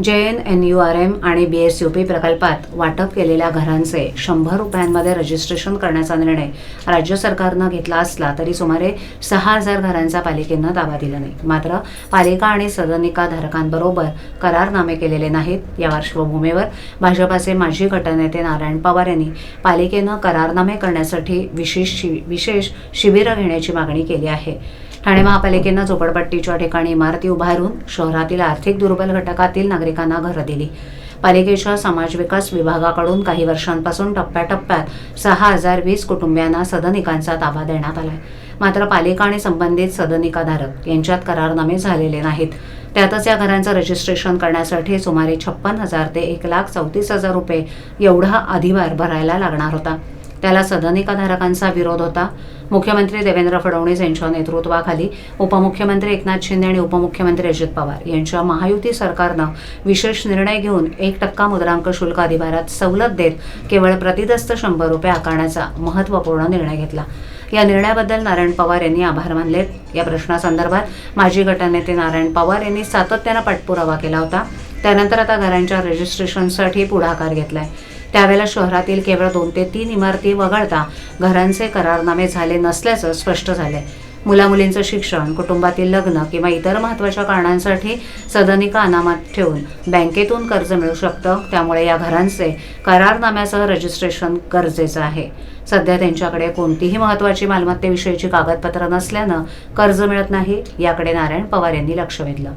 JNNURM आणि BSUP प्रकल्पात वाटप केलेल्या घरांचे 100 रुपयांमध्ये रजिस्ट्रेशन करण्याचा निर्णय राज्य सरकारनं घेतला असला तरी सुमारे 6,000 घरांचा पालिकेनं ताबा दिला नाही. मात्र पालिका आणि सदनिका धारकांबरोबर करारनामे केलेले नाहीत. या पार्श्वभूमीवर भाजपाचे माजी गटनेते नारायण पवार यांनी पालिकेनं करारनामे करण्यासाठी विशेष शिबिरं घेण्याची मागणी केली आहे. ठाणे महापालिकेनं झोपडपट्टीच्या ठिकाणी इमारती उभारून शहरातील आर्थिक दुर्बल घटकातील नागरिकांना घरं दिली. पालिकेच्या समाज विकास विभागाकडून काही वर्षांपासून टप्प्याटप्प्यात 6,020 कुटुंबियांना सदनिकांचा ताबा देण्यात आला. मात्र पालिका आणि संबंधित सदनिकाधारक यांच्यात करारनामे झालेले नाहीत. त्यातच या घरांचं रजिस्ट्रेशन करण्यासाठी सुमारे 56,000 ते 1,34,000 रुपये एवढा अधिभार भरायला लागणार होता. त्याला सदनिकाधारकांचा विरोध होता. मुख्यमंत्री देवेंद्र फडणवीस यांच्या नेतृत्वाखाली उपमुख्यमंत्री एकनाथ शिंदे आणि उपमुख्यमंत्री अजित पवार यांच्या महायुती सरकारनं विशेष निर्णय घेऊन 1% मुद्रांक शुल्क अधिभारात सवलत देत केवळ प्रतिदस्त 100 रुपये आकारण्याचा महत्त्वपूर्ण निर्णय घेतला. या निर्णयाबद्दल नारायण पवार यांनी आभार मानलेत. या प्रश्नासंदर्भात माजी गटनेते नारायण पवार यांनी सातत्यानं पाठपुरावा केला होता. त्यानंतर आता घरांच्या रजिस्ट्रेशनसाठी पुढाकार घेतलाय. त्यावेळेला शहरातील केवळ 2 ते 3 इमारती वगळता घरांचे करारनामे झाले नसल्याचं स्पष्ट झालंय. मुलामुलींचं शिक्षण, कुटुंबातील लग्न किंवा इतर महत्त्वाच्या कारणांसाठी सदनिका अनामत ठेवून बँकेतून कर्ज मिळू शकतं. त्यामुळे या घरांचे करारनाम्यासह रजिस्ट्रेशन गरजेचं आहे. सध्या त्यांच्याकडे कोणतीही महत्त्वाची मालमत्तेविषयीची कागदपत्र नसल्यानं कर्ज मिळत नाही. याकडे नारायण पवार यांनी लक्ष वेधलं.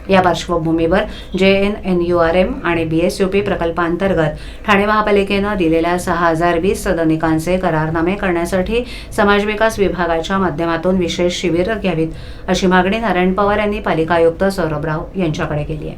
या पार्श्वभूमीवर JNNURM आणि BSUP प्रकल्पांतर्गत ठाणे महापालिकेनं दिलेल्या 6,020 सदनिकांचे करारनामे करण्यासाठी समाज विकास विभागाच्या माध्यमातून विशेष शिबिरं घ्यावीत अशी मागणी नारायण पवार यांनी पालिका आयुक्त सौरभ राव यांच्याकडे केली आहे.